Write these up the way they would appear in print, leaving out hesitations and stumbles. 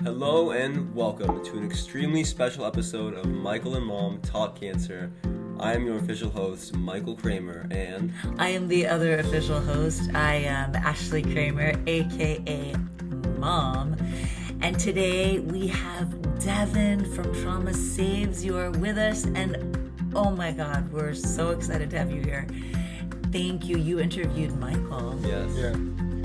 Hello and welcome to an extremely special episode of Michael and Mom Talk Cancer. I am your official host, Michael Kramer, and I am the other official host. I am Ashley Kramer, aka Mom. And today we have Devin from Trauma Saves. You are with us, and oh my God, we're so excited to have you here. Thank you. You interviewed Michael. yes.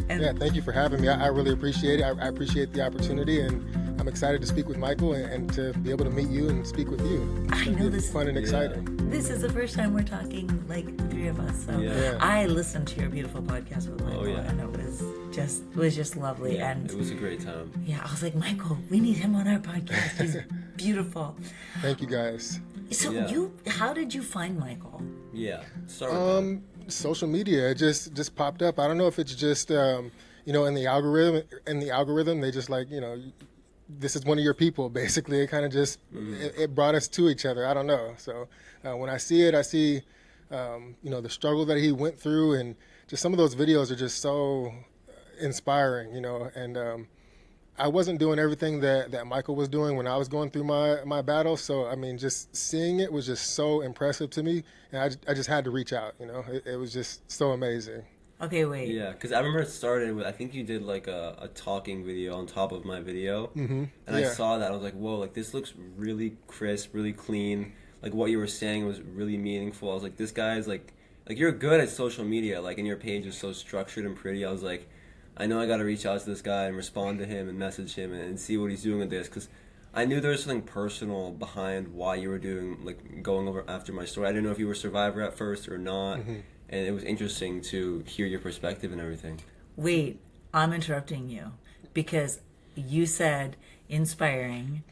Yeah, thank you for having me. I really appreciate it. I appreciate the opportunity, and I'm excited to speak with Michael and to be able to meet you and speak with you. I know this. Fun and exciting. This is the first time we're talking, like, three of us. So Yeah. I listened to your beautiful podcast with Michael, yeah. and it was just lovely. Yeah, And it was a great time. yeah, I was like, Michael, we need him on our podcast. He's beautiful. Thank you guys. So Yeah. how did you find Michael? Yeah. Start with Social media, it just popped up. I don't know if it's just in the algorithm. They just like, this is one of your people. Basically, it kind of just it brought us to each other. I don't know. So when I see it, I see the struggle that he went through, and just some of those videos are just so inspiring. And I wasn't doing everything that Michael was doing when I was going through my battle. So, I mean, just seeing it was just so impressive to me. And I just had to reach out, It was just so amazing. Okay, wait. Yeah, because I remember it started with, I think you did like a talking video on top of my video. Mm-hmm. And I Yeah. saw that. I was like, whoa, like this looks really crisp, really clean. Like what you were saying was really meaningful. I was like, this guy's like you're good at social media. Like, and your page is so structured and pretty. I was like, I know I got to reach out to this guy and respond to him and message him and see what he's doing with this. Because I knew there was something personal behind why you were doing, like, going over after my story. I didn't know if you were a survivor at first or not. Mm-hmm. And it was interesting to hear your perspective and everything. Wait, I'm interrupting you because you said inspiring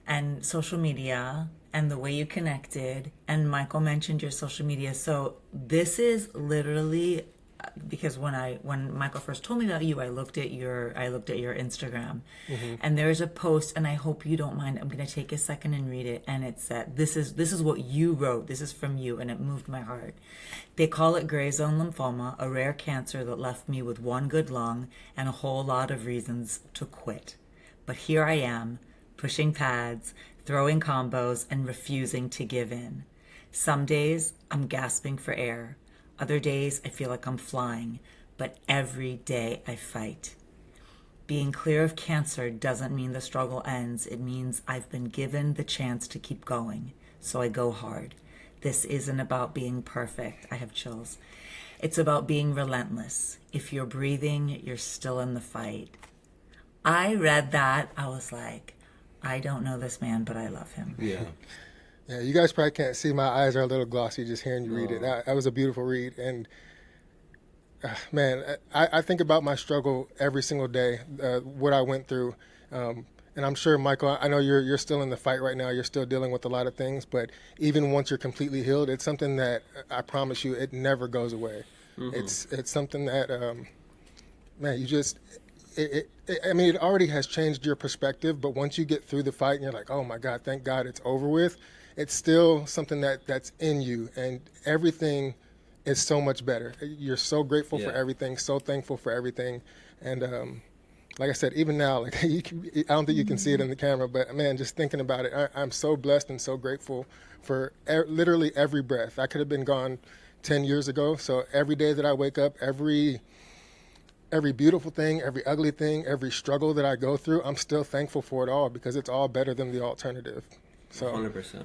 and social media and the way you connected, and Michael mentioned your social media. So this is literally because when Michael first told me about you, I looked at your Instagram, and there's a post, and I hope you don't mind. I'm gonna take a second and read it, and it said, "This is what you wrote. This is from you," and it moved my heart. They call it gray zone lymphoma, a rare cancer that left me with one good lung and a whole lot of reasons to quit. But here I am, pushing pads, throwing combos, and refusing to give in. Some days I'm gasping for air. Other days I feel like I'm flying, but every day I fight. Being clear of cancer doesn't mean the struggle ends. It means I've been given the chance to keep going, so I go hard. This isn't about being perfect. I have chills. It's about being relentless. If you're breathing, you're still in the fight. I read that. I was like, I don't know this man, but I love him. Yeah. Yeah, you guys probably can't see. My eyes are a little glossy just hearing you read it. That was a beautiful read. And, man, I think about my struggle every single day, what I went through. And I'm sure, Michael, I know you're still in the fight right now. You're still dealing with a lot of things. But even once you're completely healed, it's something that I promise you, it never goes away. Mm-hmm. It's something that, man, you just... It already has changed your perspective, but once you get through the fight and you're like, oh my God, thank God it's over with, it's still something that's in you, and everything is so much better. You're so grateful for everything, so thankful for everything. And like I said, even now, like I don't think you can see it in the camera, but man, just thinking about it, I'm so blessed and so grateful for literally every breath. I could have been gone 10 years ago, so every day that I wake up, every beautiful thing, every ugly thing, every struggle that I go through, I'm still thankful for it all because it's all better than the alternative. So 100%.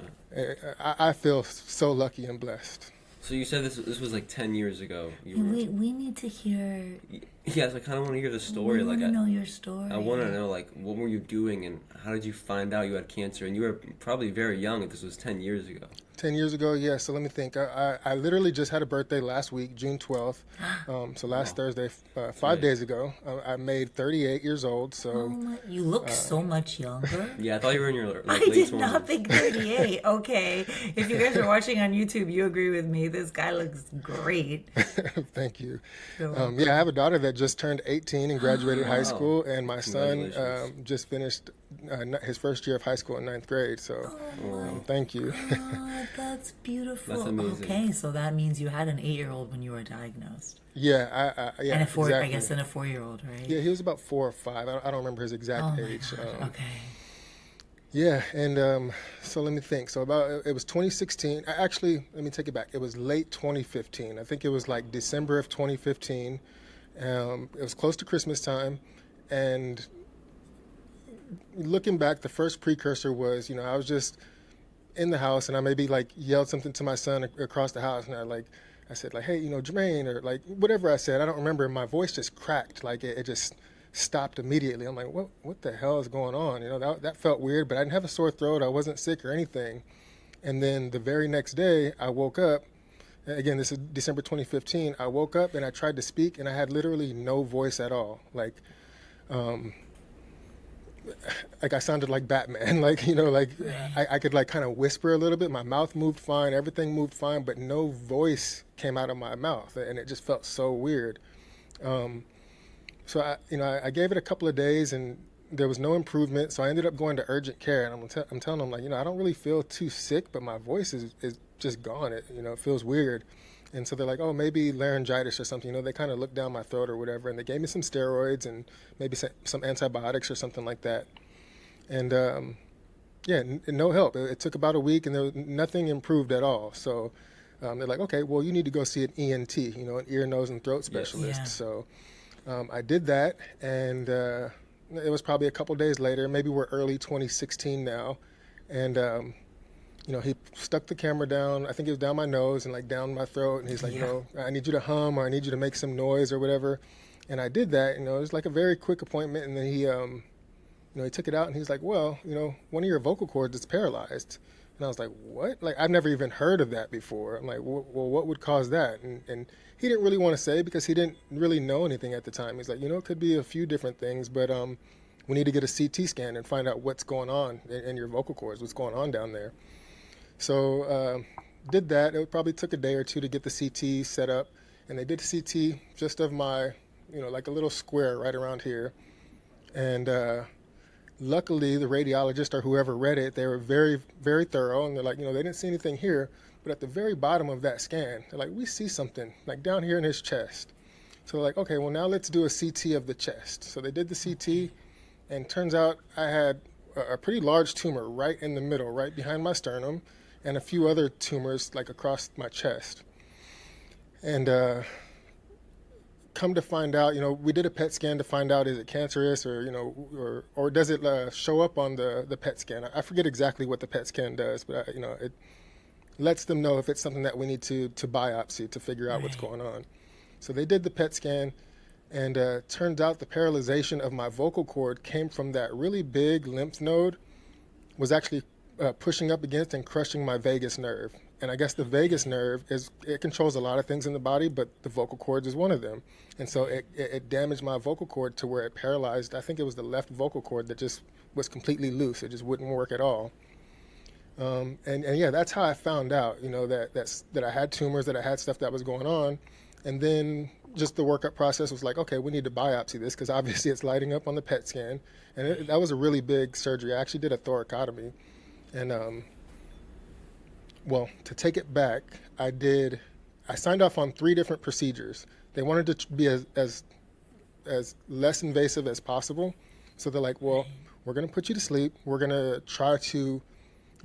I feel so lucky and blessed. So you said this was like 10 years ago. We need to hear. Yes, I kind of want to hear the story. We want to know your story. I want to know, like, what were you doing and how did you find out you had cancer? And you were probably very young if this was 10 years ago. 10 years ago, yeah. So let me think. I literally just had a birthday last week, June 12th. So last Thursday, 5 days ago. I made 38 years old. So you look so much younger. Yeah, I thought you were in your I late did 20s. not think 38. Okay. If you guys are watching on YouTube, you agree with me. This guy looks great. Thank you. I have a daughter that just turned 18 and graduated high school, and my son Congratulations. just finished his first year of high school in ninth grade. So thank you. God, that's beautiful. That's amazing. Okay, so that means you had an 8-year-old when you were diagnosed. Yeah, yeah, And a four, exactly. I guess, and a 4-year-old, right? Yeah, he was about 4 or 5. I don't remember his exact Oh my age. God. Okay. Yeah, and so let me think. So it was 2016. Actually, let me take it back. It was late 2015. I think it was like December of 2015. It was close to Christmas time, and looking back, the first precursor was, I was just in the house, and I maybe like yelled something to my son across the house, and I said like, hey, Jermaine, or like whatever I said. I don't remember. My voice just cracked, like it just stopped immediately. I'm like, what the hell is going on? That felt weird, but I didn't have a sore throat. I wasn't sick or anything. And then the very next day, I woke up. Again, this is December 2015. I woke up and I tried to speak, and I had literally no voice at all. Like I sounded like Batman. I could like kind of whisper a little bit. My mouth moved fine. Everything moved fine, but no voice came out of my mouth, and it just felt so weird. So I gave it a couple of days, and there was no improvement. So I ended up going to urgent care, and I'm telling them like, I don't really feel too sick, but my voice is just gone. It feels weird. And so they're like, oh, maybe laryngitis or something. They kind of looked down my throat or whatever, and they gave me some steroids and maybe some antibiotics or something like that. And no help. It took about a week, and nothing improved at all. So they're like, okay, well, you need to go see an ENT, an ear, nose, and throat specialist. Yeah. So I did that, and it was probably a couple days later. Maybe we're early 2016 now, and he stuck the camera down. I think it was down my nose and like down my throat, and he's like, I need you to hum, or I need you to make some noise or whatever. And I did that. It was like a very quick appointment, and then he took it out, and he's like, well, one of your vocal cords is paralyzed. And I was like, what? Like, I've never even heard of that before. I'm like, well, what would cause that? And he didn't really want to say, because he didn't really know anything at the time. He's like, it could be a few different things, but we need to get a CT scan and find out what's going on in your vocal cords, what's going on down there. So did that. It probably took a day or two to get the CT set up, and they did the CT just of my, like a little square right around here. And luckily, the radiologist or whoever read it, they were very, very thorough, and they're like, they didn't see anything here, but at the very bottom of that scan, they're like, we see something like down here in his chest. So they're like, okay, well, now let's do a CT of the chest. So they did the CT, and turns out I had a pretty large tumor right in the middle, right behind my sternum, and a few other tumors like across my chest. And come to find out, we did a PET scan to find out, is it cancerous, or does it show up on the PET scan? I forget exactly what the PET scan does, but it lets them know if it's something that we need to biopsy to figure out what's going on. So they did the PET scan, and turns out the paralyzation of my vocal cord came from that really big lymph node, was actually pushing up against and crushing my vagus nerve. And I guess the vagus nerve it controls a lot of things in the body, but the vocal cords is one of them. And so it damaged my vocal cord to where it paralyzed. I think it was the left vocal cord that just was completely loose. It just wouldn't work at all. And yeah, that's how I found out, that I had tumors, that I had stuff that was going on. And then just the workup process was like, okay, we need to biopsy this, because obviously it's lighting up on the PET scan. And that was a really big surgery. I actually did a thoracotomy. And well, to take it back, I signed off on 3 different procedures. They wanted it to be as less invasive as possible. So they're like, well, we're going to put you to sleep. We're going to try to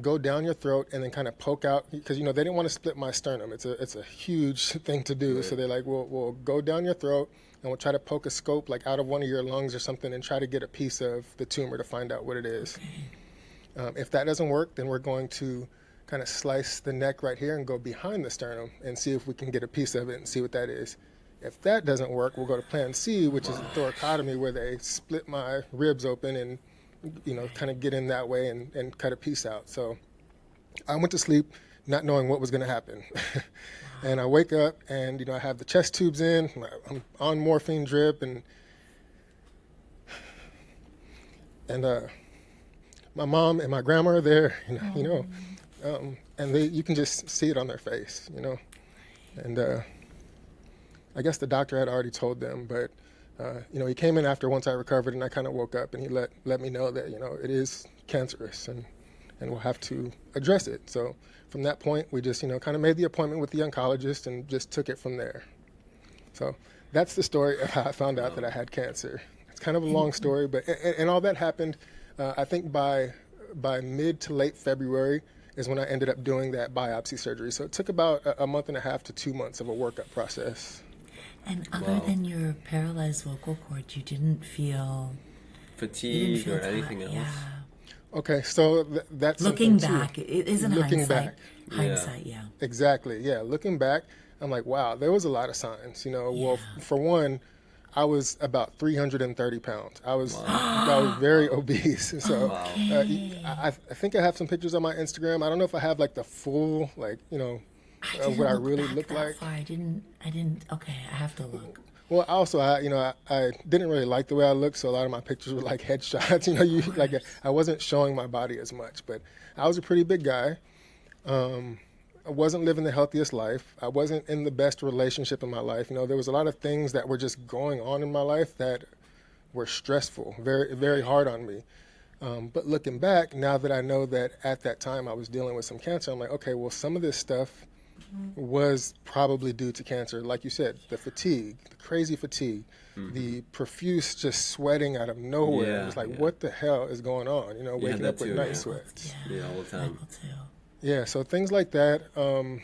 go down your throat and then kind of poke out, because they didn't want to split my sternum. It's a huge thing to do. Right. So they're like, we'll go down your throat, and we'll try to poke a scope like out of one of your lungs or something, and try to get a piece of the tumor to find out what it is. If that doesn't work, then we're going to kind of slice the neck right here and go behind the sternum and see if we can get a piece of it and see what that is. If that doesn't work, we'll go to plan C, which is a thoracotomy, where they split my ribs open and kind of get in that way and cut a piece out. So I went to sleep not knowing what was going to happen. And I wake up, and I have the chest tubes in, I'm on morphine drip, and my mom and my grandma are there, and you can just see it on their face, and I guess the doctor had already told them, but He came in after once I recovered, and I kind of woke up, and he let me know that it is cancerous, and we'll have to address it. So from that point, we just kind of made the appointment with the oncologist and just took it from there. So that's the story of how I found out that I had cancer. It's kind of a long story, but and all that happened. I think by mid to late February is when I ended up doing that biopsy surgery. So it took about a month and a half to 2 months of a workup process. And other than your paralyzed vocal cord, you didn't feel Fatigue or anything else? Yeah. Okay, so that's Looking something, too. back, it isn't Looking hindsight. back. Hindsight, yeah. Exactly. Yeah. Looking back, I'm like, wow, there was a lot of signs. Well, for one, I was about 330 pounds. I was very obese. So I think I have some pictures on my Instagram. I don't know if I have like the full what I really look like. Far. I didn't. Okay, I have to look. Well, also, I didn't really like the way I looked, so a lot of my pictures were like headshots. I wasn't showing my body as much, but I was a pretty big guy. I wasn't living the healthiest life. I wasn't in the best relationship in my life. There was a lot of things that were just going on in my life that were stressful, very, very hard on me. But looking back, now that I know that at that time I was dealing with some cancer, I'm like, okay, well, some of this stuff was probably due to cancer. Like you said, the fatigue, the crazy fatigue, the profuse just sweating out of nowhere. Yeah, It was like, yeah. what the hell is going on? Waking that up with too, night yeah. sweats. Yeah, all the time. Michael too. Yeah, so things like that. I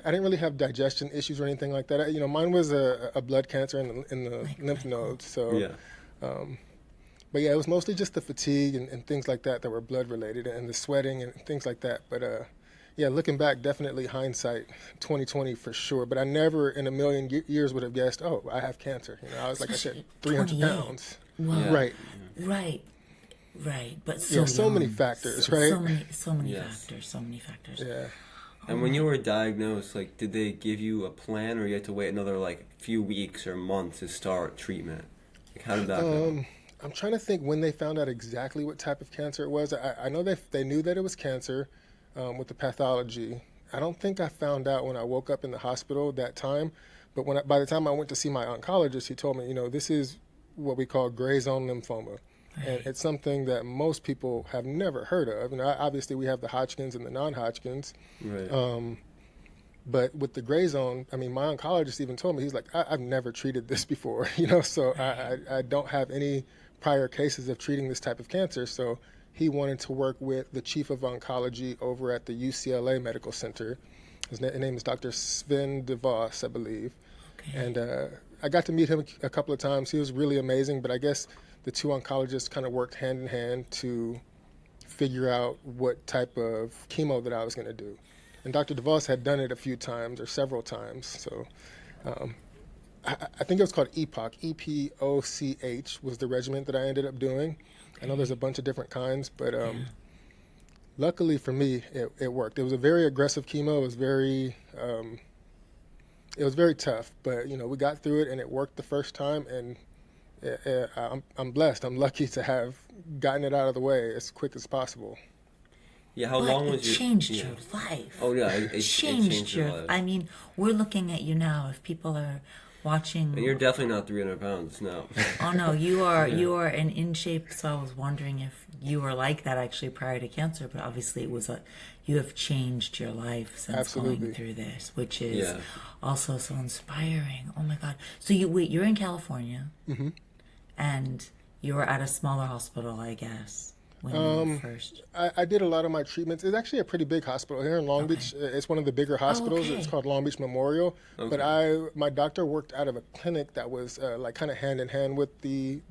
didn't really have digestion issues or anything like that. Mine was a blood cancer in the lymph nodes. So, Yeah. but yeah, it was mostly just the fatigue and things like that were blood related, and the sweating and things like that. But yeah, looking back, definitely hindsight, 2020 for sure. But I never in a million years would have guessed, oh, I have cancer. I was like I said, 300 28. pounds. Well, Right. Right. But So many young. factors, right? So many Yes. factors. So many factors. Yeah. And when you were diagnosed, like, did they give you a plan, or you had to wait another like few weeks or months to start treatment? Like, how did that go? I'm trying to think when they found out exactly what type of cancer it was. I know they knew that it was cancer with the pathology. I don't think I found out when I woke up in the hospital that time, but by the time I went to see my oncologist, he told me, this is what we call gray zone lymphoma. And it's something that most people have never heard of. Obviously we have the Hodgkin's and the non-Hodgkin's. Right. But with the gray zone, my oncologist even told me, he's like, I've never treated this before, so I don't have any prior cases of treating this type of cancer. So he wanted to work with the chief of oncology over at the UCLA Medical Center. His name is Dr. Sven DeVos, I believe. Okay. And I got to meet him a couple of times. He was really amazing, but I guess the two oncologists kind of worked hand in hand to figure out what type of chemo that I was going to do. And Dr. DeVos had done it a few times or several times. So I think it was called EPOCH, E-P-O-C-H was the regimen that I ended up doing. I know there's a bunch of different kinds, but luckily for me, it worked. It was a very aggressive chemo. It was very tough, but we got through it and it worked the first time. And I'm blessed. I'm lucky to have gotten it out of the way as quick as possible. Yeah. How But long it was your? changed yeah. your life. Oh yeah, it changed your life. I mean, we're looking at you now. If people are watching, And you're definitely not 300 pounds now. oh no, you are in shape. So I was wondering if you were like that actually prior to cancer, but obviously it was you have changed your life since Absolutely. going through this, which is Yeah. also so inspiring. Oh my God! So you're in California, and you were at a smaller hospital, I guess, when you were first. I did a lot of my treatments. It's actually a pretty big hospital here in Long Beach. It's one of the bigger hospitals. okay. It's called Long Beach Memorial. Okay. But my doctor worked out of a clinic that was like kind of hand in hand with the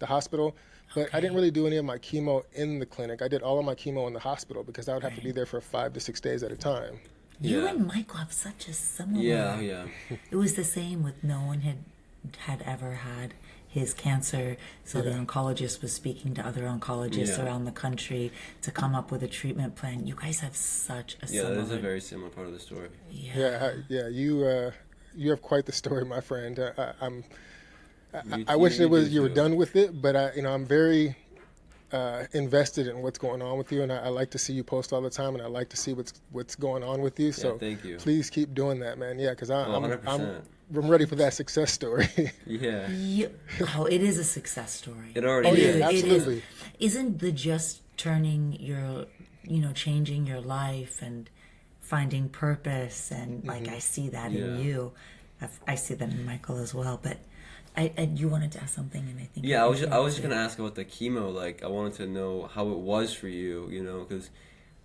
hospital. But I didn't really do any of my chemo in the clinic. I did all of my chemo in the hospital because I would have to be there for 5 to 6 days at a time. You Yeah. and Michael have such a similar. Yeah. It was the same with no one had ever had his cancer, so the oncologist was speaking to other oncologists Yeah. around the country to come up with a treatment plan. You guys have such a Yeah, similar. that is a very similar part of the story. Yeah. You have quite the story, my friend. You- I wish you it was do you were too. done with it, but I'm very invested in what's going on with you, and I like to see you post all the time, and I like to see what's going on with you. So thank you. please keep doing that, man. Yeah, because Oh, 100%. I'm ready for that success story. Yeah. Oh, it is a success story. It already Oh, yeah, is. It absolutely. is. Isn't the just turning your, changing your life and finding purpose, and like I see that Yeah. in you. I see that in Michael as well. But you wanted to ask something, and I think Yeah, you I was just interrupted. gonna ask about the chemo. Like, I wanted to know how it was for you. You know, because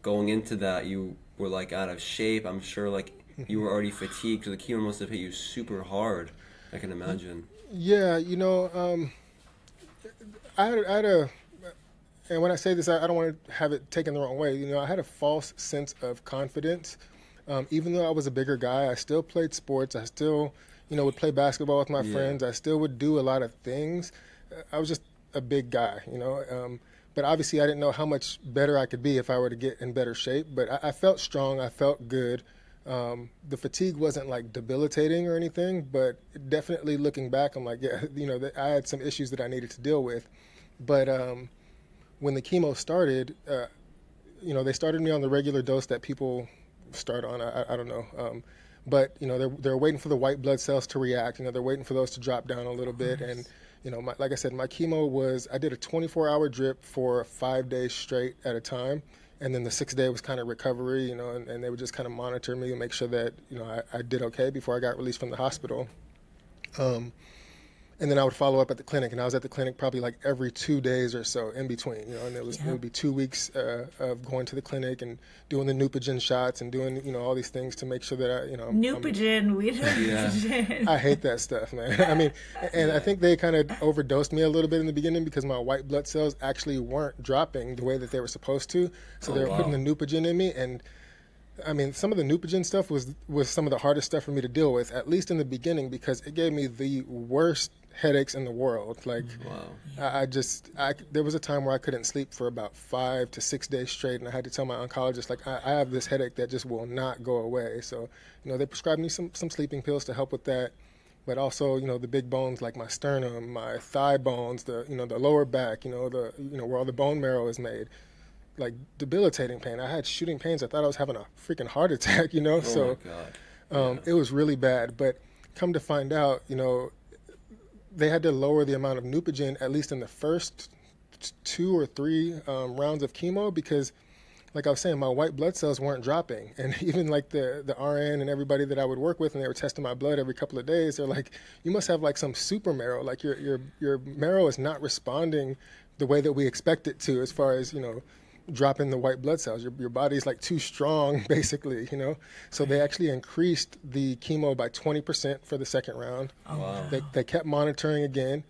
going into that, you were like out of shape. I'm sure like you were already fatigued, so the chemo must have hit you super hard. I can imagine. Yeah, I had a, and when I say this, I don't want to have it taken the wrong way. I had a false sense of confidence. Even though I was a bigger guy, I still played sports. I still, would play basketball with my Yeah. friends. I still would do a lot of things. I was just a big guy, but obviously I didn't know how much better I could be if I were to get in better shape. But I felt strong. I felt good. The fatigue wasn't like debilitating or anything, but definitely looking back, I'm like, yeah, I had some issues that I needed to deal with. But when the chemo started, they started me on the regular dose that people start on. I don't know. But they're waiting for the white blood cells to react. They're waiting for those to drop down a little bit. And like I said, my chemo was, I did a 24-hour drip for 5 days straight at a time. And then the 6th day was kind of recovery, and they would just kind of monitor me and make sure that, I did okay before I got released from the hospital. And then I would follow up at the clinic, and I was at the clinic probably like every 2 days or so in between, and it would be 2 weeks of going to the clinic and doing the Neupogen shots and doing, all these things to make sure that Neupogen, we don't Yeah. Neupogen. I hate that stuff, man. I mean, and I think they kind of overdosed me a little bit in the beginning because my white blood cells actually weren't dropping the way that they were supposed to. So Oh, they were wow. putting the Neupogen in me, and I mean, some of the Neupogen stuff was some of the hardest stuff for me to deal with, at least in the beginning, because it gave me the worst headaches in the world. Like, Wow. there was a time where I couldn't sleep for about 5 to 6 days straight, and I had to tell my oncologist, like, I have this headache that just will not go away. So, they prescribed me some sleeping pills to help with that, but also, the big bones like my sternum, my thigh bones, the lower back, where all the bone marrow is made. Like debilitating pain. I had shooting pains. I thought I was having a freaking heart attack, Oh So my God. it was really bad. But come to find out, they had to lower the amount of Neupogen at least in the first 2 or 3 rounds of chemo because, like I was saying, my white blood cells weren't dropping, and even like the RN and everybody that I would work with, and they were testing my blood every couple of days. They're like, "You must have like some super marrow. Like your marrow is not responding the way that we expect it to, as far as dropping the white blood cells. Your body's like too strong, basically, So they actually increased the chemo by 20% for the second round. Wow. They kept monitoring again.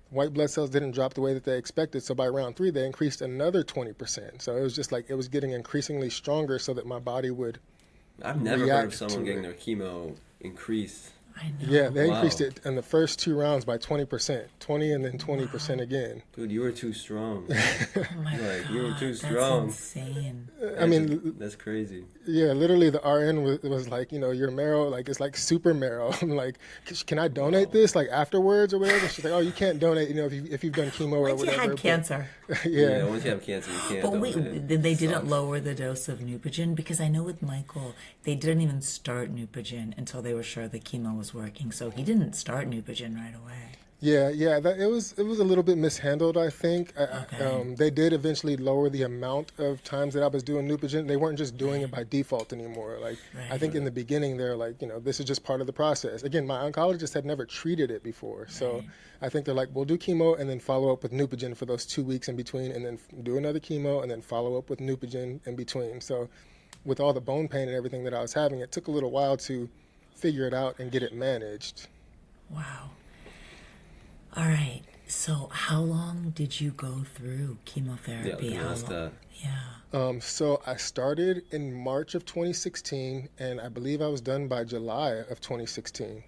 White blood cells didn't drop the way that they expected. So by round 3, they increased another 20%. So it was just like it was getting increasingly stronger so that my body would I've never heard of react someone to getting it. their chemo increased. I know. Yeah, they Wow. increased it in the first 2 rounds by 20%, 20 and then 20% again. Dude, you were too strong. Oh my Like, you were God, too that's strong. insane. I mean, That's crazy. yeah, literally the RN was like, your marrow, like it's like super marrow. I'm like, can I donate this like afterwards or whatever? She's like, oh, you can't donate, if you've done chemo or Once you whatever. had but- cancer. yeah. Once you have cancer, you can't. But wait, donate it. then they didn't Sucks. lower the dose of Neupogen? Because I know with Michael, they didn't even start Neupogen until they were sure the chemo was working. So he didn't start Neupogen right away. Yeah, it was a little bit mishandled, I think. Okay. They did eventually lower the amount of times that I was doing Neupogen. They weren't just doing it by default anymore. Like I think in the beginning they're like, this is just part of the process. Again, my oncologist had never treated it before, so I think they're like, we'll do chemo and then follow up with Neupogen for those 2 weeks in between, and then do another chemo and then follow up with Neupogen in between. So with all the bone pain and everything that I was having, it took a little while to figure it out and get it managed. Wow. All right. So how long did you go through chemotherapy? Yeah, How that's long? that. Yeah. So I started in March of 2016, and I believe I was done by July of 2016.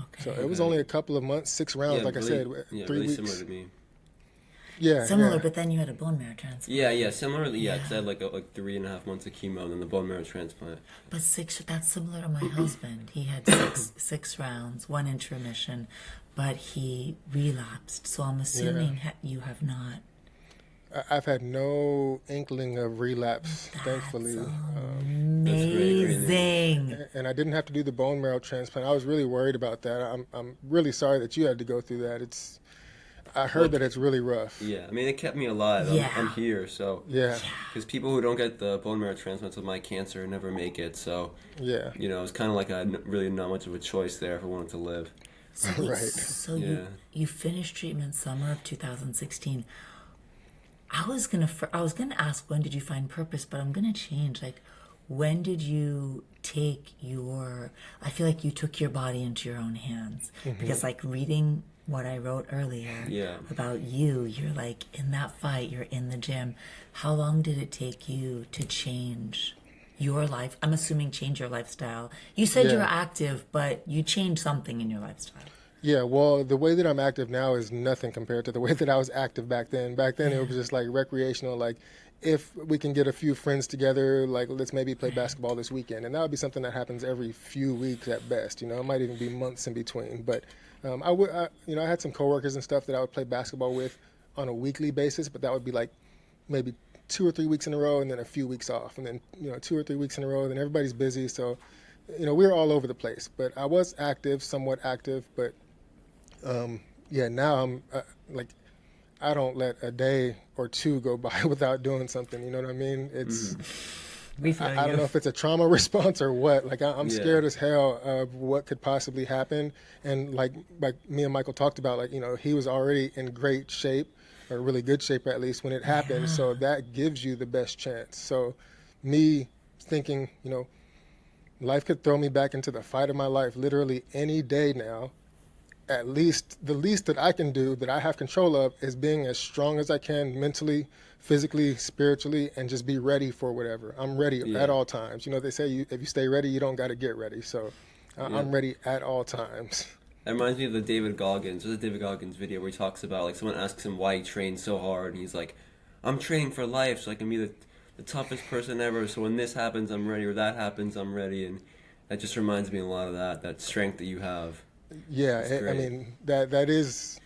Okay. So it was only a couple of months, 6 rounds, Yeah, like really, I said, yeah, 3 really weeks. similar to me. Yeah, Similar, yeah. but then you had a bone marrow transplant. Yeah, similarly, yeah, because I had like 3.5 months of chemo and then the bone marrow transplant. But 6, that's similar to my husband. He had six rounds, 1 inch remission, but he relapsed. So I'm assuming you have not. I've had no inkling of relapse, thankfully. That's great, great news. Amazing. And I didn't have to do the bone marrow transplant. I was really worried about that. I'm really sorry that you had to go through that. I heard Look, that it's really rough. yeah, I mean, it kept me alive. Yeah. I'm here, so Yeah, because people who don't get the bone marrow transplants with my cancer never make it. So, yeah, you know, it's kind of like really not much of a choice there if I wanted to live. So, wait, Right. so Yeah. you finished treatment summer of 2016. I was gonna ask when did you find purpose, but I'm gonna change. Like, when did you take your? I feel like you took your body into your own hands because, like, reading what I wrote earlier Yeah. about you, you're like in that fight. You're in the gym. How long did it take you to change your life? I'm assuming change your lifestyle. You said you Yeah. were active, but you changed something in your lifestyle. yeah. Well, the way that I'm active now is nothing compared to the way that I was active back then. Back then, it was just like recreational. Like, if we can get a few friends together, like let's maybe play basketball this weekend, and that would be something that happens every few weeks at best. You know, it might even be months in between. But I had some coworkers and stuff that I would play basketball with on a weekly basis, but that would be like maybe 2 or 3 weeks in a row, and then a few weeks off, and then 2 or 3 weeks in a row. And then everybody's busy, so we were all over the place. But I was active, somewhat active, but yeah, now I'm like I don't let a day or two go by without doing something. You know what I mean? It's We feel I don't you. know if it's a trauma response or what. Like I'm Yeah. scared as hell of what could possibly happen. And like me and Michael talked about, like he was already in great shape, or really good shape at least when it happened. So that gives you the best chance. So me thinking, life could throw me back into the fight of my life literally any day now. At least the least that I can do that I have control of is being as strong as I can mentally, physically, spiritually, and just be ready for whatever. I'm ready Yeah. at all times. They say if you stay ready, you don't got to get ready. So Yeah. I'm ready at all times. That reminds me of the David Goggins. There's a David Goggins video where he talks about, like, someone asks him why he trains so hard, and he's like, I'm training for life so I can be the toughest person ever, so when this happens, I'm ready, or that happens, I'm ready, and that just reminds me a lot of that strength that you have. Yeah, That's I great. mean that is,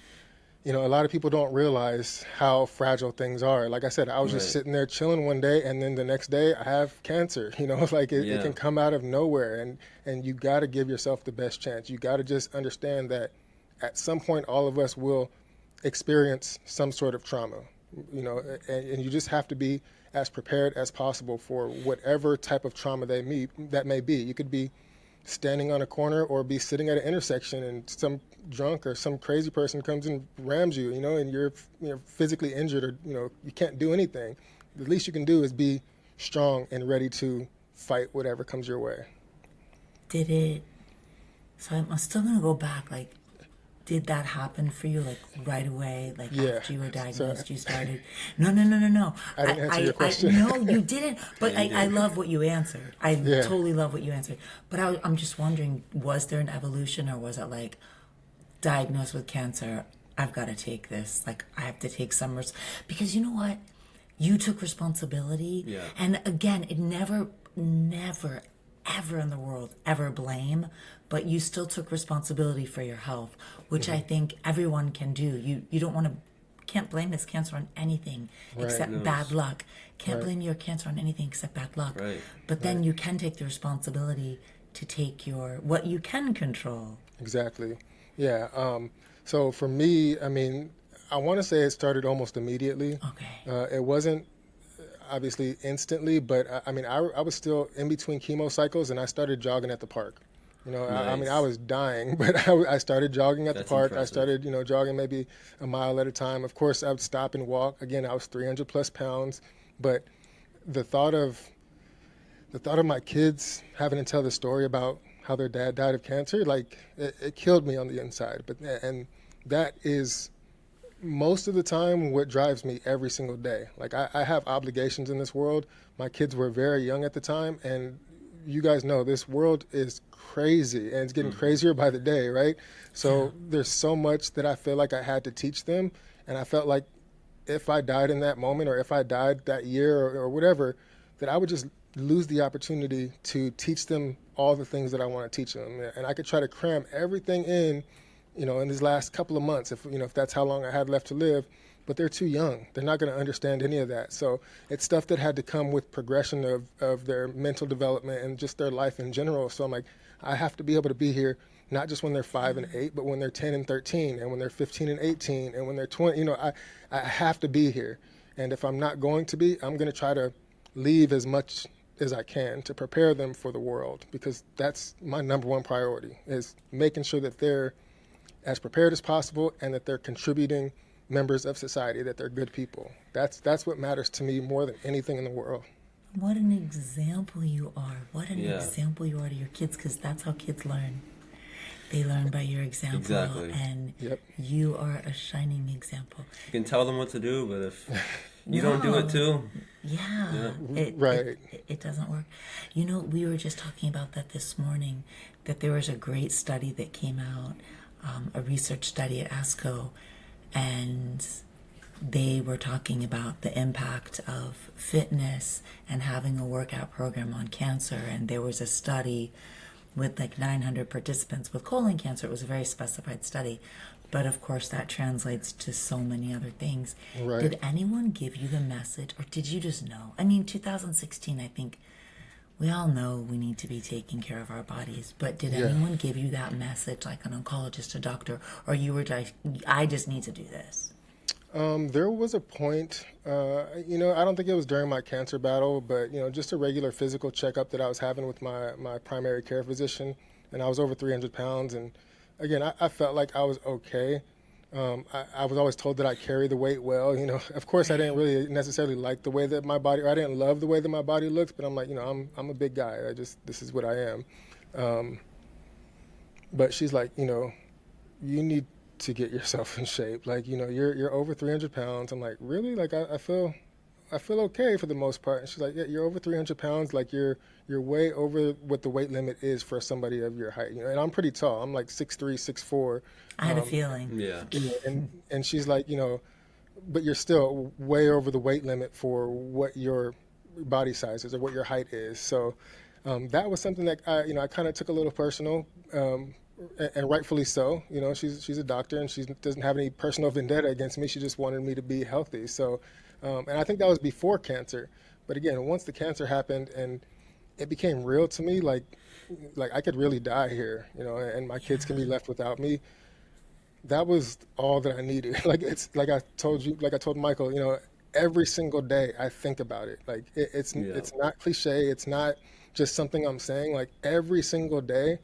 a lot of people don't realize how fragile things are. Like I said, I was just Right. sitting there chilling one day, and then the next day I have cancer. Like it Yeah. can come out of nowhere, and you got to give yourself the best chance. You got to just understand that at some point all of us will experience some sort of trauma. And you just have to be as prepared as possible for whatever type of trauma that may be. You could be standing on a corner or be sitting at an intersection and some drunk or some crazy person comes and rams you, and you're physically injured, or you can't do anything. The least you can do is be strong and ready to fight whatever comes your way. Did it? So I'm still gonna go back. Like, did that happen for you? Like right away? Like Yeah. after you were diagnosed, So- you started? No, no, no, no, no. I didn't answer your question. no, you didn't. But Yeah, you I did. love what you answered. I Yeah. totally love what you answered. But I'm just wondering, was there an evolution, or was it like diagnosed with cancer? I've got to take this. Like I have to take some because you know what? You took responsibility. Yeah. And again, it never, ever in the world ever blame, but you still took responsibility for your health, which I think everyone can do. You don't want to, can't blame this cancer on anything except No. bad luck. Can't Right. blame your cancer on anything except bad luck. Right. But then you can take the responsibility to take what you can control. Exactly. Yeah. So for me, I mean, I want to say it started almost immediately. Okay. It wasn't obviously instantly, but I was still in between chemo cycles, and I started jogging at the park. I mean, Nice. I was dying, but I started jogging at That's the park. impressive. I started, jogging maybe a mile at a time. Of course, I would stop and walk. Again, I was 300 plus pounds, but the thought of my kids having to tell the story about how their dad died of cancer, like it killed me on the inside. And that is most of the time what drives me every single day. Like I have obligations in this world. My kids were very young at the time, and you guys know this world is crazy, and it's getting crazier by the day, right? So there's so much that I feel like I had to teach them, and I felt like if I died in that moment, or if I died that year, or whatever, that I would just lose the opportunity to teach them all the things that I want to teach them. And I could try to cram everything in these last couple of months, if that's how long I had left to live. but they're too young. They're not going to understand any of that. So it's stuff that had to come with progression of their mental development and just their life in general. So I'm like, I have to be able to be here, not just when they're 5 and 8, but when they're 10 and 13, and when they're 15 and 18, and when they're 20. You know, I have to be here. And if I'm not going to be, I'm going to try to leave as much as I can to prepare them for the world, because that's my number one priority, is making sure that they're as prepared as possible and that they're contributing members of society, that they're good people. That's what matters to me more than anything in the world. What an example you are. What an Yeah. example you are to your kids, because that's how kids learn. They learn by your example. Exactly. And Yep. you are a shining example. You can tell them what to do, but if you don't do it too, Yeah. Right. It doesn't work. You know, we were just talking about that this morning, that there was a great study that came out, a research study at ASCO, and they were talking about the impact of fitness and having a workout program on cancer. And there was a study with like 900 participants with colon cancer. It was a very specified study. But of course, that translates to so many other things. Right. Did anyone give you the message, or did you just know? I mean, 2016, I think we all know we need to be taking care of our bodies. But did anyone give you that message, like an oncologist, a doctor, or you were like, I just need to do this? There was a point, you know, I don't think it was during my cancer battle, but, you know, just a regular physical checkup that I was having with my primary care physician, and I was over 300 pounds. And again, I felt like I was okay. I was always told that I carry the weight well. You know, of course, I didn't really necessarily like the way that my body, or I didn't love the way that my body looks, but I'm like, you know, I'm a big guy. This is what I am. But she's like, you know, you need to get yourself in shape. Like, you know, you're over 300 pounds. I'm like, really? Like, I feel okay for the most part. And she's like, yeah, you're over 300 pounds. Like, you're way over what the weight limit is for somebody of your height. You know, and I'm pretty tall. I'm like 6'3", 6'4". I had a feeling. yeah. And she's like, you know, but you're still way over the weight limit for what your body size is or what your height is. So that was something that I kind of took a little personal. And rightfully so. You know, she's a doctor, and she doesn't have any personal vendetta against me. She just wanted me to be healthy. So, and I think that was before cancer. But again, once the cancer happened and it became real to me, like I could really die here, you know, and my kids can be left without me. That was all that I needed. Like, it's like I told you, like I told Michael, you know, every single day I think about it. Like, it's not cliche. It's not just something I'm saying. Like, every single day,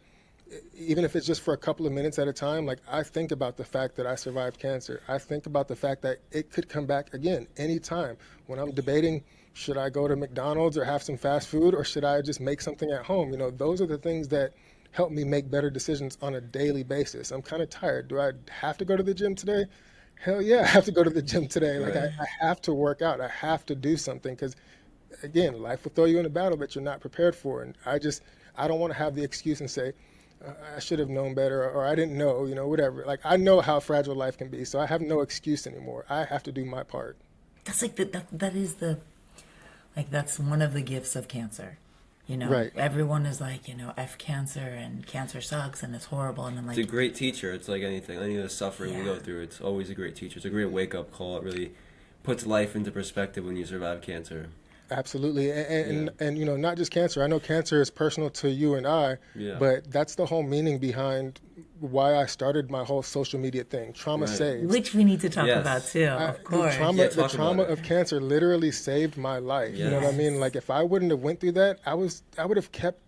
even if it's just for a couple of minutes at a time, like, I think about the fact that I survived cancer. I think about the fact that it could come back again anytime. When I'm debating, should I go to McDonald's or have some fast food, or should I just make something at home? You know, those are the things that help me make better decisions on a daily basis. I'm kind of tired. Do I have to go to the gym today? Hell yeah, I have to go to the gym today. Like, Right. I have to work out. I have to do something, because again, life will throw you in a battle that you're not prepared for. And I don't want to have the excuse and say, I should have known better, or I didn't know, you know, whatever. Like, I know how fragile life can be, so I have no excuse anymore. I have to do my part. That's like that is the, like, that's one of the gifts of cancer. You know, Right. everyone is like, you know, F cancer and cancer sucks and it's horrible. And I'm like, It's a great teacher. It's like anything. Any of the suffering we go Yeah. through, it's always a great teacher. It's a great wake-up call. It really puts life into perspective when you survive cancer. Absolutely. And you know, not just cancer. I know cancer is personal to you and I, Yeah. but that's the whole meaning behind why I started my whole social media thing. Trauma Right. saves. which we need to talk Yes. about too, of course. The trauma, Yeah, the talk trauma about it. of cancer literally saved my life. You know what I mean? Yes. Like, if I wouldn't have went through that, I would have kept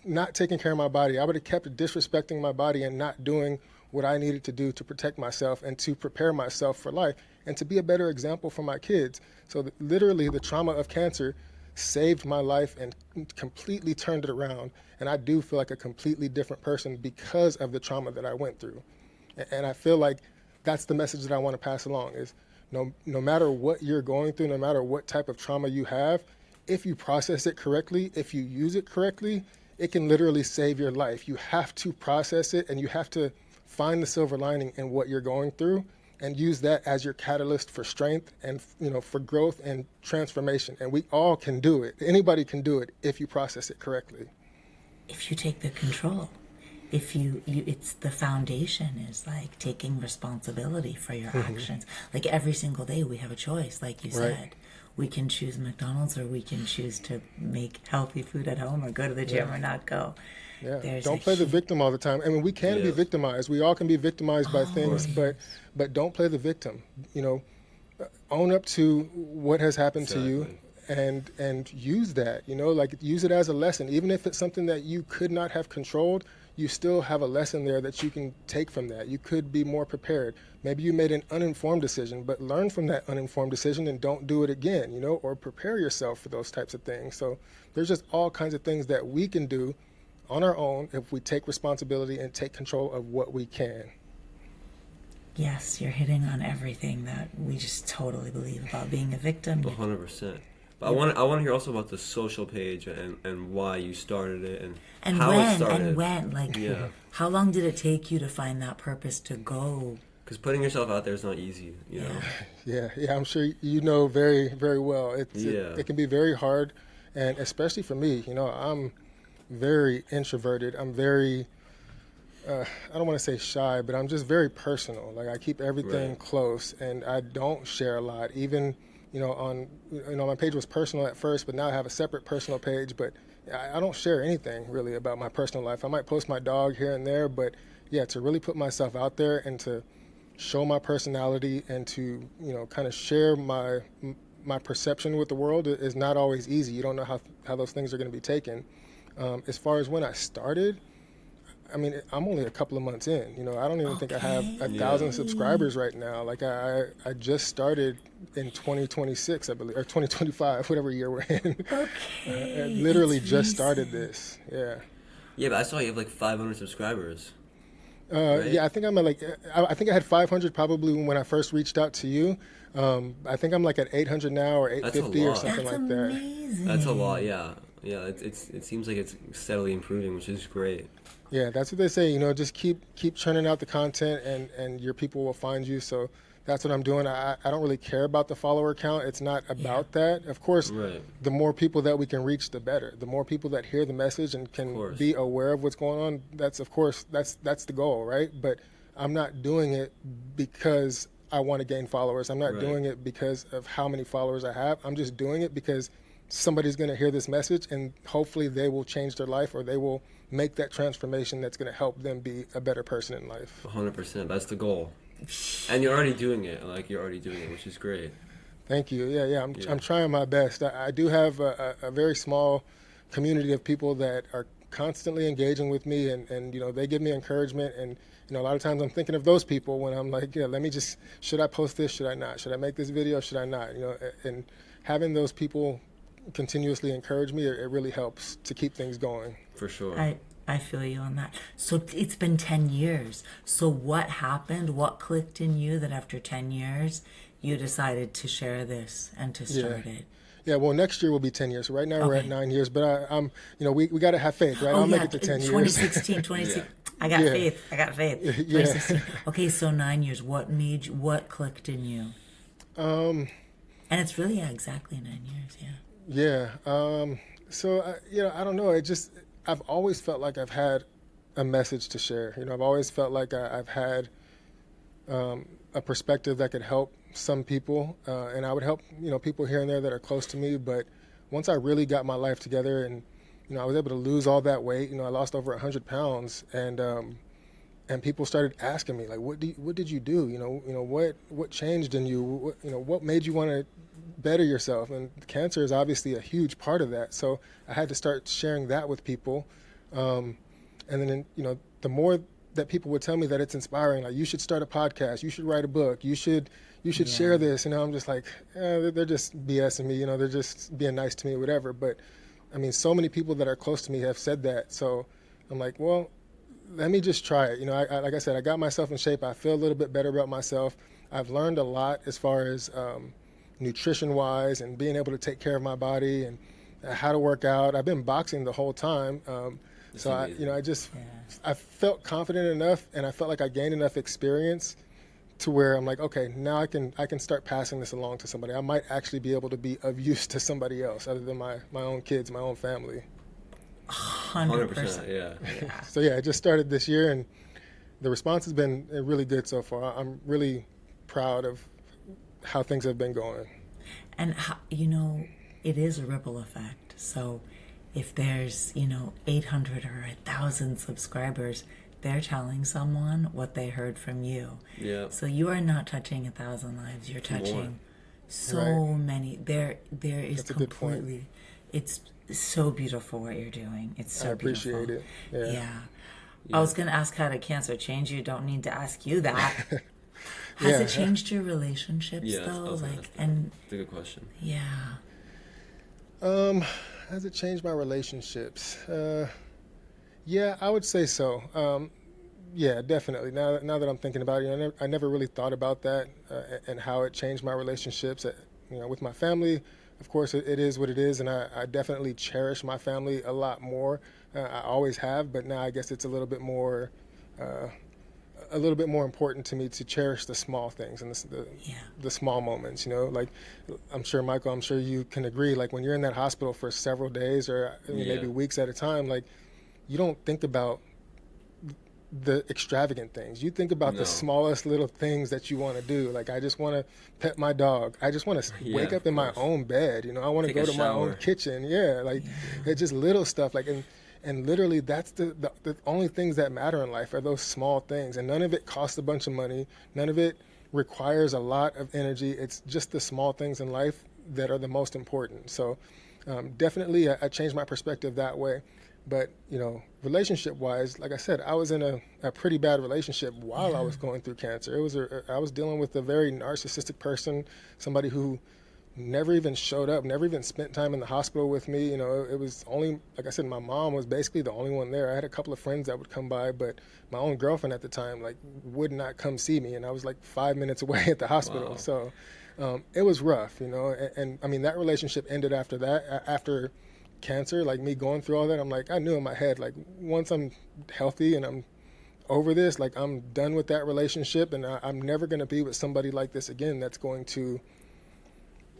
not taking care of my body. I would have kept disrespecting my body and not doing what I needed to do to protect myself and to prepare myself for life and to be a better example for my kids. So literally, the trauma of cancer saved my life and completely turned it around. And I do feel like a completely different person because of the trauma that I went through. And I feel like that's the message that I want to pass along is no matter what you're going through, no matter what type of trauma you have, if you process it correctly, if you use it correctly, it can literally save your life. You have to process it, and you have to find the silver lining in what you're going through and use that as your catalyst for strength and, you know, for growth and transformation. And we all can do it. Anybody can do it if you process it correctly. If you take the control, if it's the foundation is like taking responsibility for your actions. Like every single day we have a choice, like you said. We can choose McDonald's, or we can choose to make healthy food at home, or go to the gym, or not go. Yeah. Don't play the victim all the time. I mean, we can be victimized. We all can be victimized by things, but don't play the victim. You know, own up to what has happened to you, and use that. You know, like use it as a lesson. Even if it's something that you could not have controlled, you still have a lesson there that you can take from that. You could be more prepared. Maybe you made an uninformed decision, but learn from that uninformed decision and don't do it again, you know, or prepare yourself for those types of things. So there's just all kinds of things that we can do on our own if we take responsibility and take control of what we can. Yes, you're hitting on everything that we just totally believe about being a victim. 100%. But I want to hear also about the social page and why you started it and how when, it started. And when, like, how long did it take you to find that purpose to go? Because putting yourself out there is not easy, you know. Yeah, I'm sure you know very, very well. It can be very hard, and especially for me, you know, I'm very introverted. I'm very, I don't want to say shy, but I'm just very personal. Like I keep everything close, and I don't share a lot. Even, you know, my page was personal at first, but now I have a separate personal page. But I don't share anything really about my personal life. I might post my dog here and there, but yeah, to really put myself out there and to show my personality and to, you know, kind of share my perception with the world is not always easy. You don't know how those things are going to be taken. As far as when I started, I mean, I'm only a couple of months in. You know, I don't even think I have 1,000 subscribers right now. Like I just started in 2026, I believe, or 2025, whatever year we're in. Okay. I literally just started this. Yeah. Yeah, but I saw you have like 500 subscribers. Right? Yeah, I think I'm at like, I think I had 500 probably when I first reached out to you. I think I'm like at 800 now, or 850 or something like that. Amazing. That's a lot, yeah. Yeah, it seems like it's steadily improving, which is great. Yeah, that's what they say. You know, just keep churning out the content, and your people will find you. So that's what I'm doing. I don't really care about the follower count. It's not about that. Of course, the more people that we can reach, the better. The more people that hear the message and can be aware of what's going on, that's the goal, right? But I'm not doing it because I want to gain followers. I'm not doing it because of how many followers I have. I'm just doing it because somebody's going to hear this message, and hopefully they will change their life, or they will make that transformation that's going to help them be a better person in life. 100%. That's the goal. And you're already doing it. Like, you're already doing it, which is great. Thank you. Yeah. I'm trying my best. I do have a very small community of people that are constantly engaging with me, and you know, they give me encouragement. And you know, a lot of times I'm thinking of those people when I'm like, yeah, should I post this? Should I not? Should I make this video? Should I not? You know, and having those people continuously encourage me, it really helps to keep things going. For sure. I feel you on that. So it's been 10 years. So what happened? What clicked in you that after 10 years you decided to share this and to start it? Yeah, well, next year will be 10 years. Right now we're at 9 years, but I'm, you know, we got to have faith, right? I'll make it to 10 years. 2016. I got faith. 2016. Okay, so 9 years. What clicked in you? And it's really exactly 9 years, Yeah. So, you know, I don't know. I've always felt like I've had a message to share. You know, I've always felt like I've had a perspective that could help some people, and I would help, you know, people here and there that are close to me. But once I really got my life together, and you know, I was able to lose all that weight. You know, I lost over 100 pounds, and people started asking me like, what did you do? You know, what changed in you? What made you want to better yourself? And cancer is obviously a huge part of that. So I had to start sharing that with people, and then you know, the more that people would tell me that it's inspiring, like you should start a podcast, you should write a book, you should share this. You know, I'm just like, they're just BSing me. You know, they're just being nice to me or whatever. But I mean, so many people that are close to me have said that. So I'm like, well, let me just try it. You know, I like I said, I got myself in shape. I feel a little bit better about myself. I've learned a lot as far as nutrition-wise and being able to take care of my body and how to work out. I've been boxing the whole time. So I felt confident enough, and I felt like I gained enough experience to where I'm like, okay, now I can start passing this along to somebody. I might actually be able to be of use to somebody else other than my own kids, my own family. 100%. Yeah. So yeah, it just started this year, and the response has been really good so far. I'm really proud of how things have been going. And how, it is a ripple effect. So if there's 800 or 1,000 subscribers, they're telling someone what they heard from you. Yeah. So you are not touching 1,000 lives. You're touching More. so Right. many. There is That's a good point. completely. It's so beautiful what you're doing. It's so I appreciate beautiful. it. Yeah. Yeah. I was gonna ask, how did cancer change you? Don't need to ask you that. Has Yeah. it changed your relationships Yeah, I though? was gonna Like, ask that. and It's a good question. yeah. Has it changed my relationships? Yeah, I would say so. Yeah, definitely. Now that I'm thinking about it, I never really thought about that and how it changed my relationships. With my family, of course, it is what it is, and I definitely cherish my family a lot more. I always have, but now I guess it's a little bit more important to me to cherish the small things and Yeah. the small moments. Like I'm sure Michael, I'm sure you can agree. Like when you're in that hospital for several days or maybe Yeah. weeks at a time, like you don't think about the extravagant things. You think about No. the smallest little things that you want to do. Like I just want to pet my dog. I just want to Yeah, wake up of in my course. own bed. I want to Take go a to my own shower. kitchen. Yeah, like it's just little stuff. Like and literally that's the only things that matter in life are those small things. And none of it costs a bunch of money. None of it requires a lot of energy. It's just the small things in life that are the most important. So definitely I changed my perspective that way. But relationship wise, like I said, I was in a pretty bad relationship while I was going through cancer. I was dealing with a very narcissistic person, somebody who never even showed up, never even spent time in the hospital with me. It was only, like I said, my mom was basically the only one there. I had a couple of friends that would come by, but my own girlfriend at the time would not come see me, and I was like 5 minutes away at the hospital. Wow. So it was rough, and I mean that relationship ended after that, after cancer, like me going through all that. I'm like, I knew in my head, like once I'm healthy and I'm over this, like I'm done with that relationship, and I'm never going to be with somebody like this again that's going to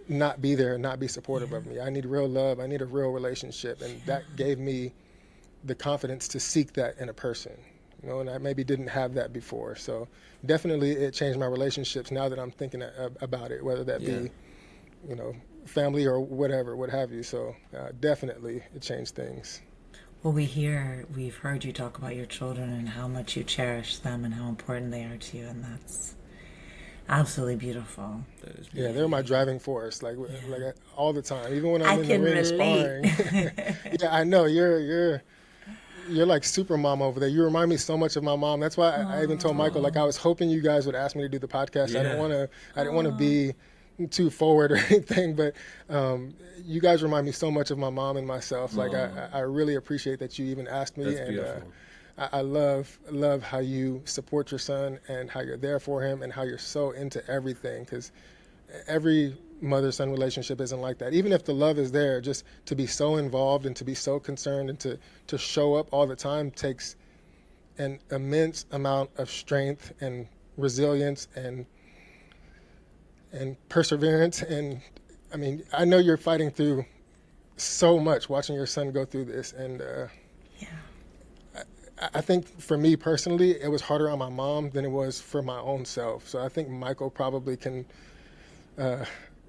not be there and not be supportive of me. I need real love. I need a real relationship, and that gave me the confidence to seek that in a person. And I maybe didn't have that before. So definitely it changed my relationships now that I'm thinking about it, whether that be family or whatever, what have you. So definitely it changed things. Well, we've heard you talk about your children and how much you cherish them and how important they are to you, and that's absolutely beautiful. That is Yeah, beautiful. they're my driving force, like all the time. Even when I'm I in can the ring relate. sparring. Yeah, I know you're like super mom over there. You remind me so much of my mom. That's why I even told Michael, like I was hoping you guys would ask me to do the podcast. I didn't want to be too forward or anything, but you guys remind me so much of my mom and myself. Like I really appreciate that you even asked me. That's And beautiful. I love how you support your son and how you're there for him and how you're so into everything, because every mother-son relationship isn't like that. Even if the love is there, just to be so involved and to be so concerned and to show up all the time takes an immense amount of strength and resilience and perseverance. And I mean, I know you're fighting through so much watching your son go through this, and Yeah. I think for me personally, it was harder on my mom than it was for my own self. So I think Michael probably can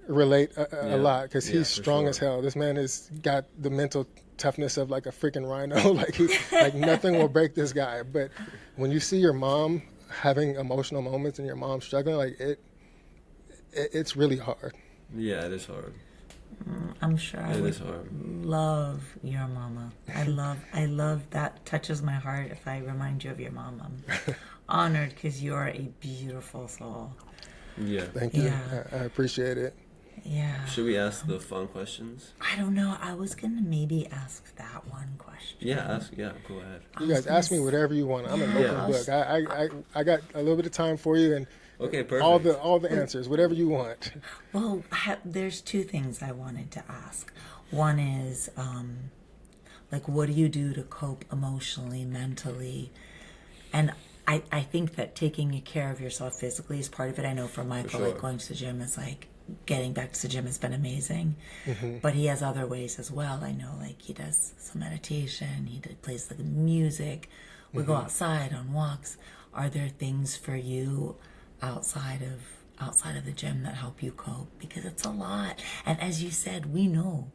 relate a lot, because Yeah, he's for strong sure. as hell. This man has got the mental toughness of like a freaking rhino. Like nothing will break this guy. But when you see your mom having emotional moments and your mom struggling, like it's really hard. Yeah, it is hard. I'm sure I It would is hard. love your mama. I love that. Touches my heart if I remind you of your mom. I'm honored because you are a beautiful soul. Yeah. Thank you. Yeah. I appreciate it. Yeah. Should we ask the fun questions? I don't know. I was gonna maybe ask that one question. Yeah, ask. Yeah, go ahead. You guys ask me whatever you want. I'm an Yeah. open book. I got a little bit of time for you, and Okay, perfect. all the answers, whatever you want. Well, there's two things I wanted to ask. One is, like, what do you do to cope emotionally, mentally? And I think that taking care of yourself physically is part of it. I know for Michael, sure. like going to the gym is like getting back to the gym has been amazing. But he has other ways as well. I know, like he does some meditation. Plays the music. We go outside on walks. Are there things for you outside of the gym that help you cope? Because it's a lot. And as you said, we know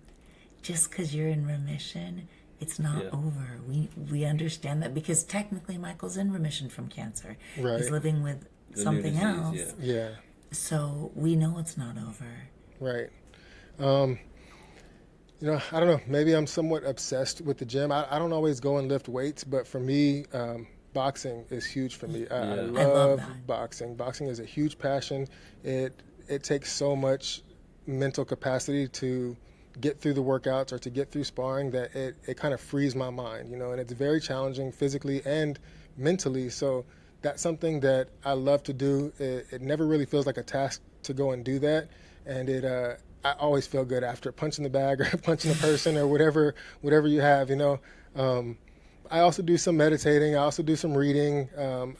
just because you're in remission, it's not over. We understand that because technically Michael's in remission from cancer. Right. He's living with The new something disease, else. Yeah. So we know it's not over. Right. I don't know. Maybe I'm somewhat obsessed with the gym. I don't always go and lift weights, but for me, boxing is huge for me. I Yeah. I love love that. boxing. Boxing is a huge passion. It takes so much mental capacity to get through the workouts or to get through sparring that it kind of frees my mind, and it's very challenging physically and mentally. So that's something that I love to do. It never really feels like a task to go and do that, and I always feel good after punching the bag or punching a person or whatever you have. I also do some meditating. I also do some reading.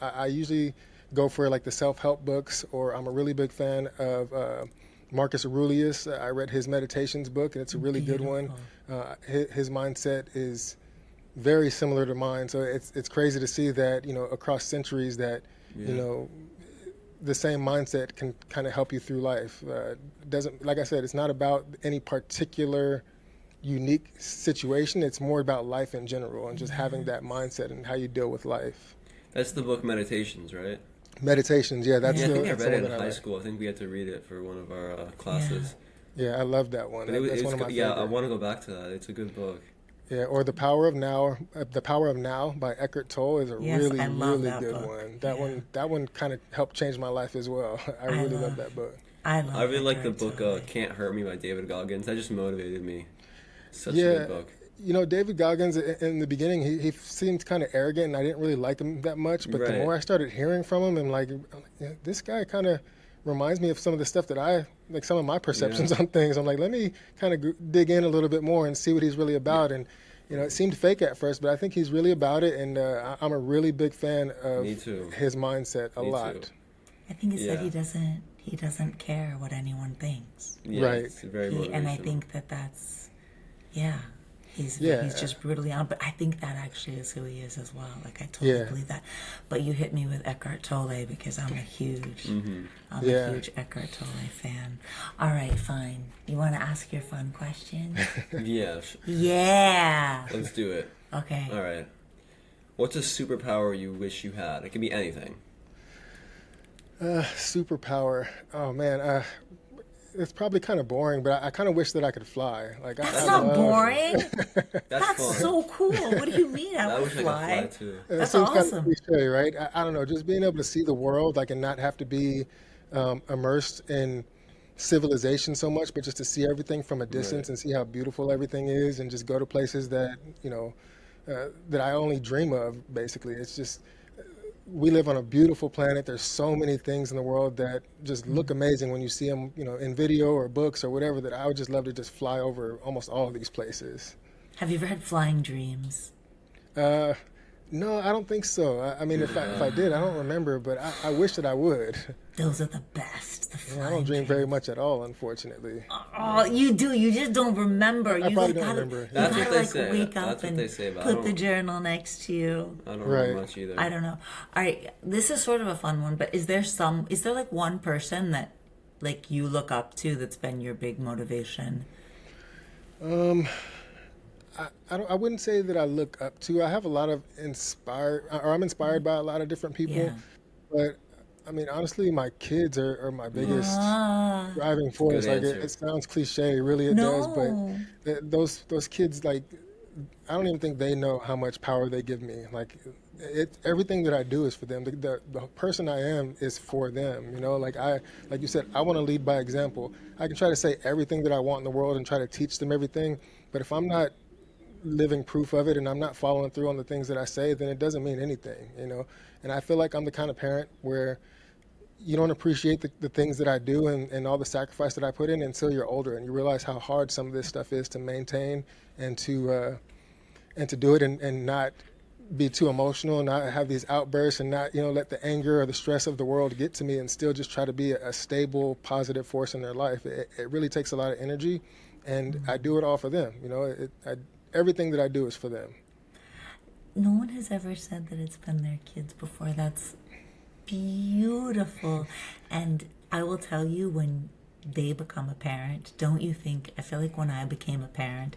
I usually go for like the self-help books, or I'm a really big fan of Marcus Aurelius. I read his meditations book, and it's a really good one. His mindset is very similar to mine, so it's crazy to see that across centuries that the same mindset can kind of help you through life. Doesn't Like I said, it's not about any particular unique situation. It's more about life in general and just having that mindset and how you deal with life. That's the book Meditations, right? Meditations, yeah, that's Yeah, I the think I that's the read one it in that I high like. school. I think we had to read it for one of our classes. Yeah, I love that one. But it That's was one of my yeah, I favorite. want to go back to that. It's a good book. Yeah, or The Power of Now. The Power of Now by Eckhart Tolle is a Yes, really, I love really that good book. one. Yeah. That one kind of helped change my life as well. I really love that book. I love I really like the Eckhart book Tolle. Can't Hurt Me by David Goggins. That just motivated me. Such a Yeah, good book. David Goggins in the beginning, he seemed kind of arrogant, and I didn't really like him that much. But the Right. more I started hearing from him, and this guy kind of reminds me of some of the stuff that some of my perceptions on things. I'm like, let me kind of dig in a little bit more and see what he's really about. And it seemed fake at first, but I think he's really about it. And I'm a really big fan of Me too. his mindset a Me lot. too. I think he said Yeah. he doesn't care what anyone thinks. Yeah, Right. It's very And I motivational. think that's he's Yeah. just brutally on. But I think that actually is who he is as well. Like I totally Yeah. believe that. But you hit me with Eckhart Tolle because I'm a huge Yeah. Eckhart Tolle fan. All right, fine. You want to ask your fun question? Yeah, Yeah. let's do it. Okay. All right. What's a superpower you wish you had? It can be anything. Superpower. Oh man, it's probably kind of boring, but I kind of wish that I could fly. That's not boring. That's That's fun. so cool. What do you mean I I would wish I could fly? fly too. That's Seems kind awesome. of cliche, right? I don't know. Just being able to see the world, and not have to be immersed in civilization so much, but just to see everything from a distance and see how beautiful everything is, and just go to places that that I only dream of. Basically, it's just we live on a beautiful planet. There's so many things in the world that just look amazing when you see them, in video or books or whatever. That I would just love to just fly over almost all of these places. Have you ever had flying dreams? No, I don't think so. I mean, if I did, I don't remember, but I wish that I would. Those are the best. The flying I don't dream dreams. very much at all, unfortunately. Oh, you do. You just don't remember. You probably don't gotta, remember. You That's gotta what they like say. wake That's up what and they say, but I put the don't- journal next to you. I don't Right. remember much either. I don't know. All right, this is sort of a fun one, but is there like one person that like you look up to that's been your big motivation? I wouldn't say that I look up to. I have a lot of I'm inspired by a lot of different people. Yeah. But I mean, honestly, my kids are my biggest Ah, driving force. Good Like answer. it sounds cliche, really it does. no. But those kids, like, I don't even think they know how much power they give me. Like, everything that I do is for them. The person I am is for them. Like you said, I want to lead by example. I can try to say everything that I want in the world and try to teach them everything. But if I'm not living proof of it and I'm not following through on the things that I say, then it doesn't mean anything. And I feel like I'm the kind of parent where you don't appreciate the things that I do and all the sacrifice that I put in until you're older and you realize how hard some of this stuff is to maintain and to do it and not be too emotional, not have these outbursts, and not, let the anger or the stress of the world get to me, and still just try to be a stable, positive force in their life. It really takes a lot of energy, and I do it all for them. Everything that I do is for them. No one has ever said that it's been their kids before. That's beautiful. And I will tell you, when they become a parent, don't you think, I feel like when I became a parent,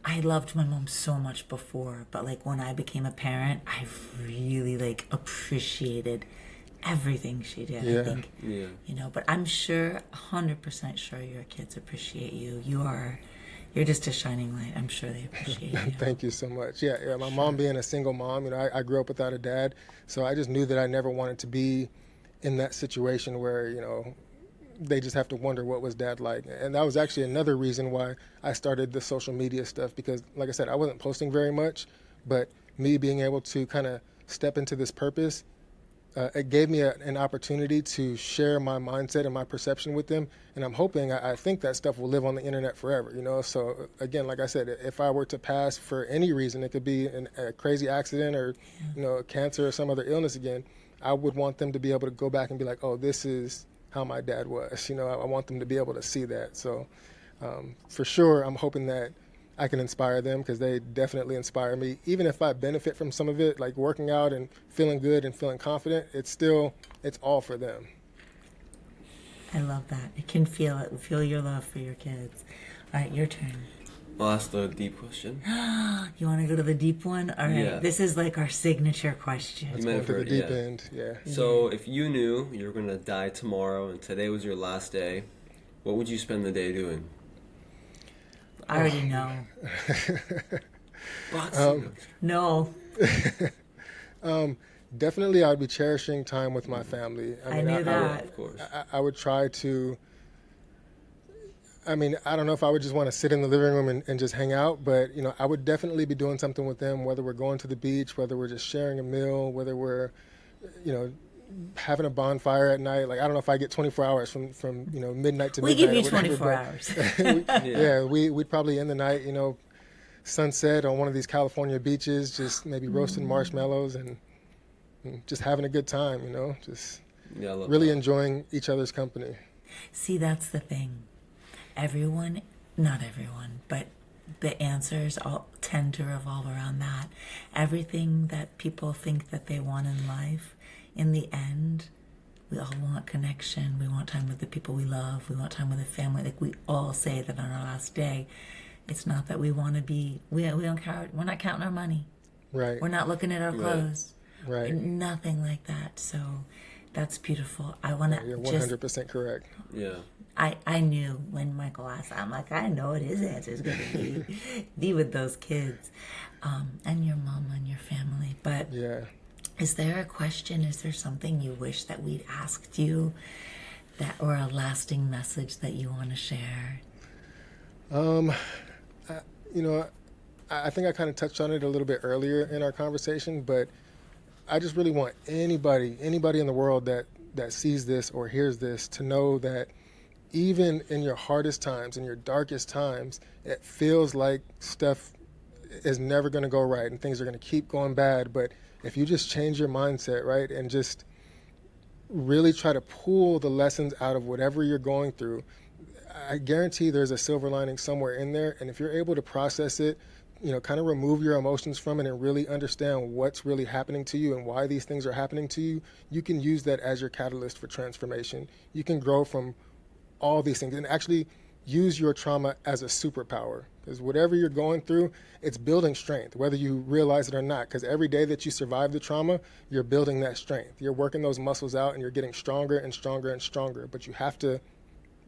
I loved my mom so much before, but like when I became a parent, I really like appreciated everything she did. Yeah. I think, but I'm sure, 100% sure your kids appreciate you. You're just a shining light. I'm sure they appreciate you. Thank you so much. Yeah. My mom being a single mom, I grew up without a dad, so I just knew that I never wanted to be in that situation where, they just have to wonder what was dad like. And that was actually another reason why I started the social media stuff, because like I said, I wasn't posting very much, but me being able to kind of step into this purpose, it gave me an opportunity to share my mindset and my perception with them. And I'm hoping, I think that stuff will live on the internet forever, So again, like I said, if I were to pass for any reason, it could be a crazy accident or, cancer or some other illness again, I would want them to be able to go back and be like, oh, this is how my dad was. I want them to be able to see that. So for sure, I'm hoping that I can inspire them, because they definitely inspire me. Even if I benefit from some of it, like working out and feeling good and feeling confident, it's all for them. I love that. I can feel it. Feel your love for your kids. All right, your turn. I'll ask the deep question. You want to go to the deep one? All right. Yeah. This is like our signature question. Let's go to the deep end. Yeah. So if you knew you were going to die tomorrow and today was your last day, what would you spend the day doing? I already know. Boxing. No. Definitely, I'd be cherishing time with my family. I knew that. Of course. I would try to. I don't know if I would just want to sit in the living room and just hang out, but, I would definitely be doing something with them, whether we're going to the beach, whether we're just sharing a meal, whether we're, having a bonfire at night. Like, I don't know if I get 24 hours from midnight to midnight. We give you or whatever, 24 hours. we'd probably end the night, sunset on one of these California beaches, just maybe roasting marshmallows and just having a good time, just I love really that. enjoying each other's company. See, that's the thing. Not everyone, but the answers all tend to revolve around that. Everything that people think that they want in life, in the end, we all want connection. We want time with the people we love. We want time with the family. Like, we all say that on our last day. It's not that we want to be, we don't care. We're not counting our money. Right. We're not looking at our clothes. Right. Nothing like that. So that's beautiful. I want to You're just 100% correct. Yeah. I knew when Michael asked, I'm like, I know what his answer is going to be with those kids, and your mama and your family. But Yeah. is there a question? Is there something you wish that we'd asked you, or a lasting message that you want to share? I think I kind of touched on it a little bit earlier in our conversation, but I just really want anybody in the world that sees this or hears this to know that even in your hardest times, in your darkest times, it feels like stuff is never going to go right and things are going to keep going bad. But if you just change your mindset, right, and just really try to pull the lessons out of whatever you're going through, I guarantee there's a silver lining somewhere in there. And if you're able to process it, kind of remove your emotions from it and really understand what's really happening to you and why these things are happening to you, you can use that as your catalyst for transformation. You can grow from all these things and actually use your trauma as a superpower, because whatever you're going through, it's building strength, whether you realize it or not, because every day that you survive the trauma, you're building that strength. You're working those muscles out and you're getting stronger and stronger and stronger, but you have to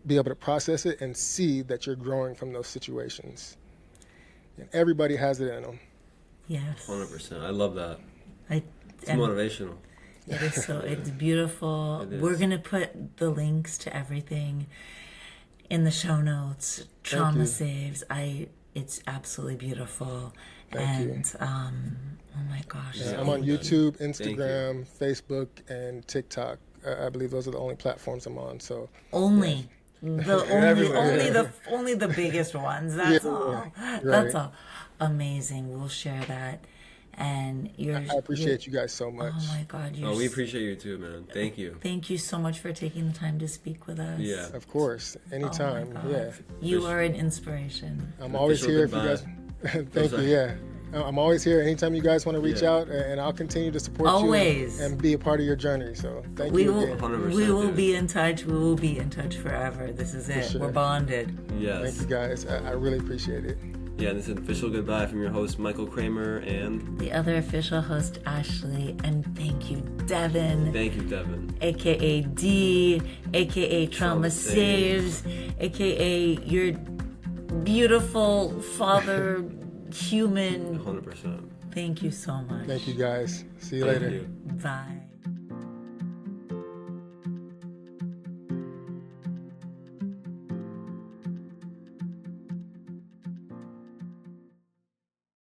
be able to process it and see that you're growing from those situations. And everybody has it in them. Yes. 100%. I love that. It's and motivational. It is so. It's beautiful. It is. We're gonna put the links to everything in the show notes. Trauma you. Saves. It's absolutely beautiful. Thank you. And oh my gosh. Yeah, Yeah. I'm on YouTube, Thank Instagram, Facebook, and TikTok. I believe those are the only platforms I'm on. So Only Everywhere. only the biggest ones. That's all. right. That's all. Amazing. We'll share that. and you're. I appreciate you guys so much. Oh my God! You're Oh, we appreciate you too, man. Thank you. Thank you so much for taking the time to speak with us. Yeah. Of course, anytime. Oh my God. Yeah, You are an inspiration. I'm always Official here if you goodbye. guys. Thank you. Yeah, I'm always here anytime you guys want to reach Yeah. out, and I'll continue to support Always. you and be a part of your journey. So thank We you will. again. 100%, We will dude. be in touch. We will be in touch forever. This is it. sure. We're bonded. Yes. Thank you guys. I really appreciate it. Yeah, and this is an official goodbye from your host, Michael Kramer, and The other official host, Ashley, and thank you, Devin, thank you, Devin. aka D, aka Trauma Trauma Saves, aka your beautiful father, human. 100%. Thank you so much. Thank you guys. See you Thank later. you. Bye.